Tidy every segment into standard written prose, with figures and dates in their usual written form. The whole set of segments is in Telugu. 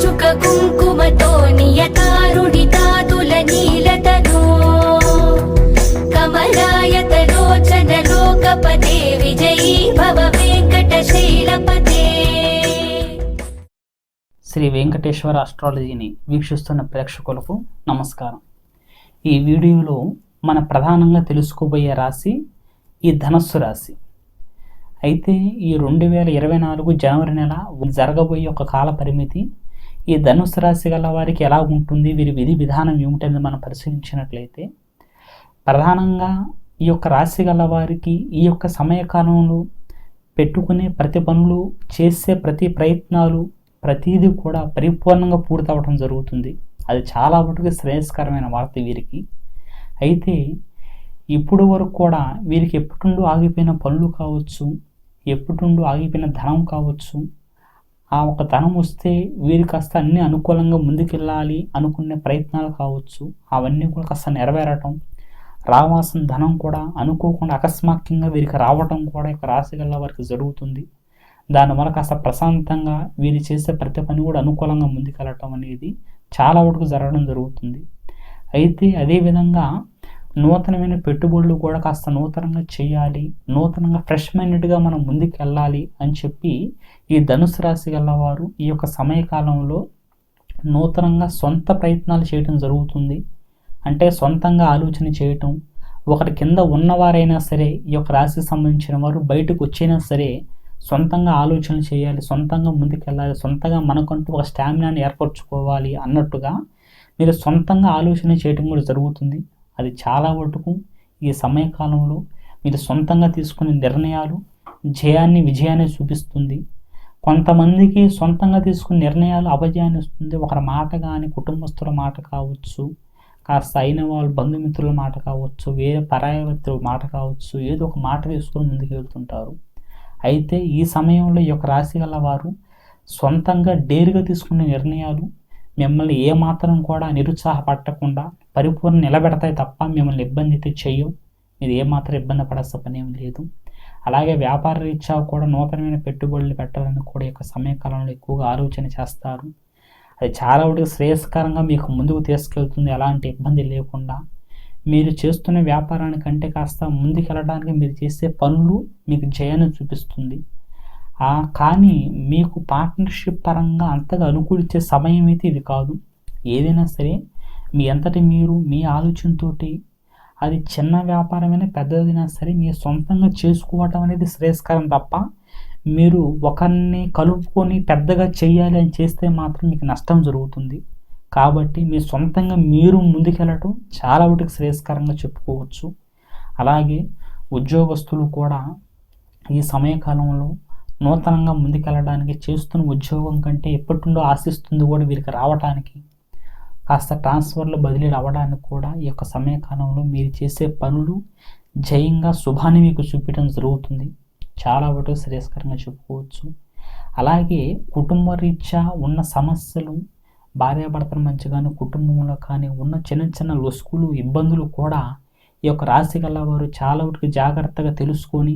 చుక కుంకుమతో నియతారుణితాతుల నీలతనో కమలాయతలోచన లోకపతే విజయీ భవ వెంకటశైలపతే. శ్రీ వెంకటేశ్వర ఆస్ట్రాలజీని వీక్షిస్తున్న ప్రేక్షకులకు నమస్కారం. ఈ వీడియోలో మన ప్రధానంగా తెలుసుకోబోయే రాశి ఈ ధనస్సు రాశి. అయితే ఈ 2024 జనవరి నెల జరగబోయే ఒక కాల పరిమితి ఈ ధనుస్సు రాశి గల వారికి ఎలా ఉంటుంది, వీరి విధి విధానం ఏమిటని మనం పరిశీలించినట్లయితే, ప్రధానంగా ఈ యొక్క రాశి గల వారికి ఈ యొక్క సమయకాలంలో పెట్టుకునే ప్రతి పనులు, చేసే ప్రతి ప్రయత్నాలు, ప్రతిదీ కూడా పరిపూర్ణంగా పూర్తవడం జరుగుతుంది. అది చాలా మటుకు శ్రేయస్కరమైన వార్త వీరికి. అయితే ఇప్పుడు వరకు కూడా వీరికి ఎప్పుడుండో ఆగిపోయిన పనులు కావచ్చు, ఎప్పుడుండో ఆగిపోయిన ధనం కావచ్చు, ఆ ఒక ధనం వస్తే వీరికి కాస్త అన్నీ అనుకూలంగా ముందుకెళ్ళాలి అనుకునే ప్రయత్నాలు కావచ్చు, అవన్నీ కూడా కాస్త నెరవేరటం, రావాల్సిన ధనం కూడా అనుకోకుండా అకస్మాత్తుగా వీరికి రావటం కూడా ఇక రాశి గల వారికి జరుగుతుంది. దానివల్ల కాస్త ప్రశాంతంగా వీరు చేసే ప్రతి పని కూడా అనుకూలంగా ముందుకెళ్ళటం అనేది చాలా వరకు జరగడం జరుగుతుంది. అయితే అదేవిధంగా నూతనమైన పెట్టుబడులు కూడా కాస్త నూతనంగా చేయాలి, నూతనంగా ఫ్రెష్ మైండెడ్గా మనం ముందుకు వెళ్ళాలి అని చెప్పి ఈ ధనుసు రాశి గలవారు ఈ యొక్క సమయకాలంలో నూతనంగా సొంత ప్రయత్నాలు చేయటం జరుగుతుంది. అంటే సొంతంగా ఆలోచన చేయటం, ఒకరి కింద ఉన్నవారైనా సరే ఈ యొక్క రాశికి సంబంధించిన వారు బయటకు వచ్చినా సరే సొంతంగా ఆలోచనలు చేయాలి, సొంతంగా ముందుకెళ్ళాలి, సొంతంగా మనకంటూ ఒక స్టామినాని ఏర్పరచుకోవాలి అన్నట్టుగా మీరు సొంతంగా ఆలోచన చేయటం కూడా జరుగుతుంది. అది చాలా మటుకు ఈ సమయకాలంలో మీరు సొంతంగా తీసుకునే నిర్ణయాలు విజయాన్ని చూపిస్తుంది. కొంతమందికి సొంతంగా తీసుకునే నిర్ణయాలు అపజయాన్ని ఇస్తుంది. ఒకరి మాట కానీ, కుటుంబస్తుల మాట కావచ్చు, కాస్త అయిన వాళ్ళు బంధుమిత్రుల మాట కావచ్చు, వేరే పరాయ వ్యక్తుల మాట కావచ్చు, ఏదో ఒక మాట తీసుకొని ముందుకు వెళ్తుంటారు. అయితే ఈ సమయంలో ఈ యొక్క రాశి గల వారు సొంతంగా డేరుగా తీసుకునే నిర్ణయాలు మిమ్మల్ని ఏమాత్రం కూడా నిరుత్సాహపడకుండా పరిపూర్ణ నిలబెడతాయి తప్ప మిమ్మల్ని ఇబ్బంది అయితే చేయవు. మీరు ఏమాత్రం ఇబ్బంది పడాల్సిన పని ఏం లేదు. అలాగే వ్యాపార రీత్యా కూడా నూతనమైన పెట్టుబడులు పెట్టాలని కూడా ఈ యొక్క సమయకాలంలో ఎక్కువగా ఆలోచన చేస్తారు. అది చాలా వరకు శ్రేయస్కరంగా మీకు ముందుకు తీసుకెళ్తుంది. ఎలాంటి ఇబ్బంది లేకుండా మీరు చేస్తున్న వ్యాపారానికంటే కాస్త ముందుకెళ్ళడానికి మీరు చేసే పనులు మీకు జయాన్ని చూపిస్తుంది. కానీ మీకు పార్ట్నర్షిప్ పరంగా అంతగా అనుకూలించే సమయం అయితే ఇది కాదు. ఏదైనా సరే మీ అంతటి మీరు మీ ఆలోచనతోటి, అది చిన్న వ్యాపారమైనా పెద్దదైనా సరే మీరు సొంతంగా చేసుకోవటం అనేది శ్రేయస్కరం తప్ప మీరు ఒకరిని కలుపుకొని పెద్దగా చేయాలి అని చేస్తే మాత్రం మీకు నష్టం జరుగుతుంది. కాబట్టి మీ సొంతంగా మీరు ముందుకెళ్ళటం చాలా వాటికి శ్రేయస్కరంగా చెప్పుకోవచ్చు. అలాగే ఉద్యోగస్తులు కూడా ఈ సమయకాలంలో నూతనంగా ముందుకెళ్ళడానికి, చేస్తున్న ఉద్యోగం కంటే ఎప్పటిండో ఆశిస్తుంది కూడా వీరికి రావడానికి, కాస్త ట్రాన్స్ఫర్లు బదిలీలు అవ్వడానికి కూడా ఈ యొక్క సమయకాలంలో మీరు చేసే పనులు జయంగా శుభాన్ని మీకు చూపించడం జరుగుతుంది. చాలా వాటికి శ్రేయస్కరంగా చెప్పుకోవచ్చు. అలాగే కుటుంబ రీత్యా ఉన్న సమస్యలు, భార్యాభర్తల మధ్య కానీ, కుటుంబంలో కానీ ఉన్న చిన్న చిన్న లొసుకులు, ఇబ్బందులు కూడా ఈ యొక్క రాశి గల వారు చాలా వరకు జాగ్రత్తగా తెలుసుకొని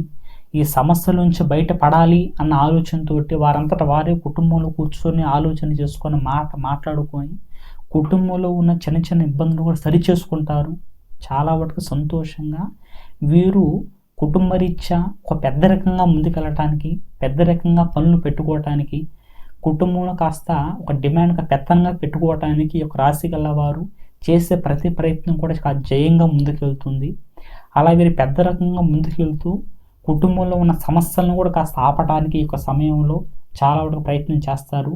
ఈ సమస్యల నుంచి బయటపడాలి అన్న ఆలోచనతోటి వారంతటా వారే కుటుంబంలో కూర్చొని ఆలోచన చేసుకొని మాట్లాడుకొని కుటుంబంలో ఉన్న చిన్న చిన్న ఇబ్బందులు కూడా సరి చేసుకుంటారు. చాలా వరకు సంతోషంగా వీరు కుటుంబ రీత్యా ఒక పెద్ద రకంగా ముందుకెళ్ళటానికి, పెద్ద రకంగా పనులు పెట్టుకోవటానికి, కుటుంబంలో కాస్త ఒక డిమాండ్గా పెత్తనంగా పెట్టుకోవటానికి ఒక రాశి గలవారు చేసే ప్రతి ప్రయత్నం కూడా జయంగా ముందుకెళ్తుంది. అలా వీరు పెద్ద రకంగా ముందుకెళ్తూ కుటుంబంలో ఉన్న సమస్యలను కూడా కాస్త ఆపటానికి ఈ యొక్క సమయంలో చాలా వరకు ప్రయత్నం చేస్తారు.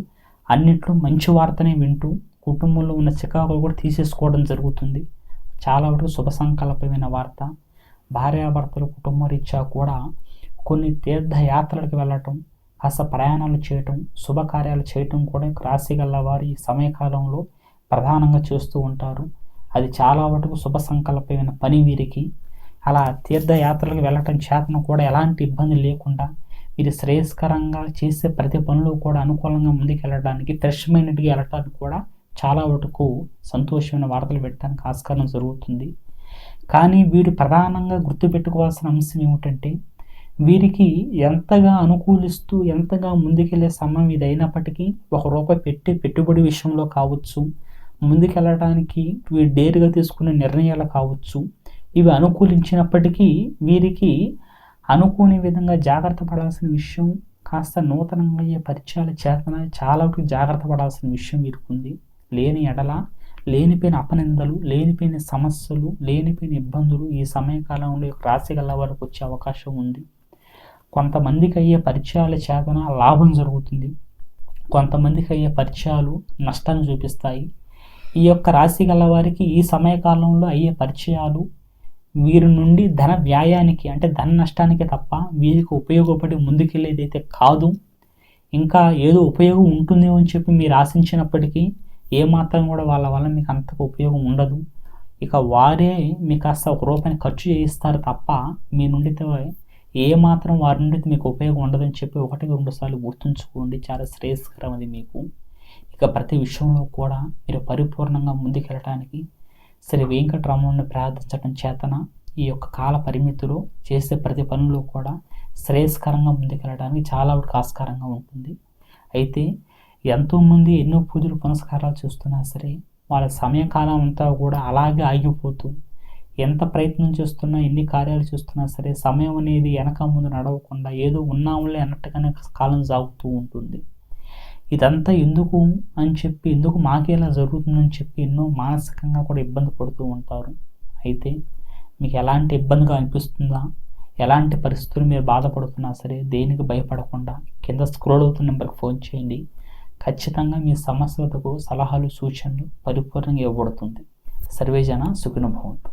అన్నిట్లో మంచి వార్తనే వింటూ కుటుంబంలో ఉన్న చికాకులు కూడా తీసేసుకోవడం జరుగుతుంది. చాలా వరకు శుభ సంకల్పమైన వార్త. భార్యాభర్తలు కుటుంబ రీత్యా కూడా కొన్ని తీర్థయాత్రలకు వెళ్ళటం, కాస్త ప్రయాణాలు చేయటం, శుభకార్యాలు చేయటం కూడా రాశి గల వారు ఈ సమయకాలంలో ప్రధానంగా చేస్తూ ఉంటారు. అది చాలా వరకు శుభ సంకల్పమైన పని వీరికి. అలా తీర్థయాత్రలకు వెళ్ళటం చేతను కూడా ఎలాంటి ఇబ్బంది లేకుండా వీరు శ్రేయస్కరంగా చేసే ప్రతి పనులు కూడా అనుకూలంగా ముందుకెళ్ళడానికి, ఫ్రెష్ మైండెడ్గా వెళ్ళటానికి కూడా చాలా వరకు సంతోషమైన వార్తలు పెట్టడానికి ఆస్కారం జరుగుతుంది. కానీ వీరు ప్రధానంగా గుర్తుపెట్టుకోవాల్సిన అంశం ఏమిటంటే, వీరికి ఎంతగా అనుకూలిస్తూ ఎంతగా ముందుకెళ్ళే సమయం ఇది అయినప్పటికీ ₹1 పెట్టి పెట్టుబడి విషయంలో కావచ్చు, ముందుకెళ్ళడానికి వీరు డేరుగా తీసుకునే నిర్ణయాలు కావచ్చు, ఇవి అనుకూలించినప్పటికీ వీరికి అనుకోని విధంగా జాగ్రత్త పడాల్సిన విషయం, కాస్త నూతనంగా అయ్యే పరిచయాల చేతన చాలా వరకు జాగ్రత్త పడాల్సిన విషయం వీరికి ఉంది. లేని ఎడల లేనిపోయిన అపనిందలు, లేనిపోయిన సమస్యలు, లేనిపోయిన ఇబ్బందులు ఈ సమయకాలంలో రాశి గల వారికి వచ్చే అవకాశం ఉంది. కొంతమందికి అయ్యే పరిచయాల చేతన లాభం జరుగుతుంది, కొంతమందికి అయ్యే పరిచయాలు నష్టాన్ని చూపిస్తాయి. ఈ యొక్క రాశి గల వారికి ఈ సమయకాలంలో అయ్యే పరిచయాలు వీరి నుండి ధన వ్యయానికి అంటే ధన నష్టానికి తప్ప వీరికి ఉపయోగపడి ముందుకెళ్ళేదైతే కాదు. ఇంకా ఏదో ఉపయోగం ఉంటుందేమో అని చెప్పి మీరు ఆశించినప్పటికీ ఏమాత్రం కూడా వాళ్ళ వల్ల మీకు అంతకు ఉపయోగం ఉండదు. ఇక వారే మీకు కాస్త ₹1 ఖర్చు చేయిస్తారు తప్ప మీ నుండి ఏమాత్రం వారి నుండి మీకు ఉపయోగం ఉండదని చెప్పి 1-2 సార్లు గుర్తుంచుకోండి. చాలా శ్రేయస్కరం అది మీకు. ఇక ప్రతి విషయంలో కూడా మీరు పరిపూర్ణంగా ముందుకెళ్ళటానికి శ్రీ వెంకటరమణుని ప్రార్థించడం చేతన ఈ యొక్క కాల పరిమితిలో చేసే ప్రతి పనులు కూడా శ్రేయస్కరంగా ముందుకెళ్ళడానికి చాలా ఆస్కారంగా ఉంటుంది. అయితే ఎంతోమంది ఎన్నో పూజలు పునస్కారాలు చేస్తున్నా సరే వాళ్ళ సమయకాలం అంతా కూడా అలాగే ఆగిపోతూ, ఎంత ప్రయత్నం చేస్తున్నా ఎన్ని కార్యాలు చేస్తున్నా సరే సమయం అనేది వెనక ముందు నడవకుండా ఏదో ఉన్నాములే అన్నట్టుగానే కాలం సాగుతూ ఉంటుంది. ఇదంతా ఎందుకు అని చెప్పి, ఎందుకు మాకే ఇలా జరుగుతుందని చెప్పి ఎన్నో మానసికంగా కూడా ఇబ్బంది పడుతూ ఉంటారు. అయితే మీకు ఎలాంటి ఇబ్బందిగా అనిపిస్తుందా, ఎలాంటి పరిస్థితులు మీరు బాధపడుతున్నా సరే దేనికి భయపడకుండా కింద స్క్రోల్ అవుతున్న నెంబర్కి ఫోన్ చేయండి. ఖచ్చితంగా మీ సమస్యలకు సలహాలు, సూచనలు పరిపూర్ణంగా ఇవ్వబడుతుంది. సర్వేజన సుఖినో భవంతు.